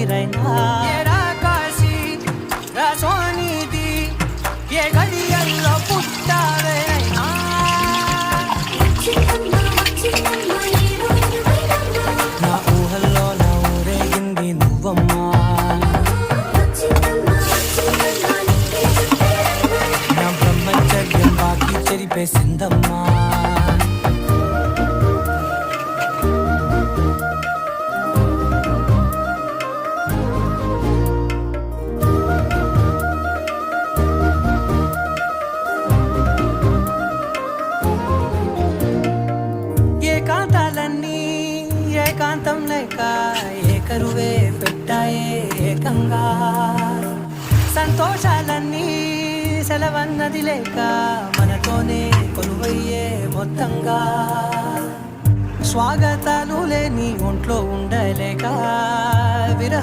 ఊపిరైనా కాశీ సోనిది ఏ గడియల్లో పుట్టావేనా నా ఊహల్లో నా ఊరేగింది నువ్వమ్మా నా బ్రహ్మచర్యం బాకీ చెరిపేసిందమ్మా ఏకాంతాలన్నీ ఏకాంతం లేక ఏకరువే పెట్టాయే ఏకంగా సంతోషాలన్నీ సెలవన్నది లేక మనతోనే కొలువయ్యే మొత్తంగా స్వాగతాలు లేని ఒంట్లో ఉండలేక విరహం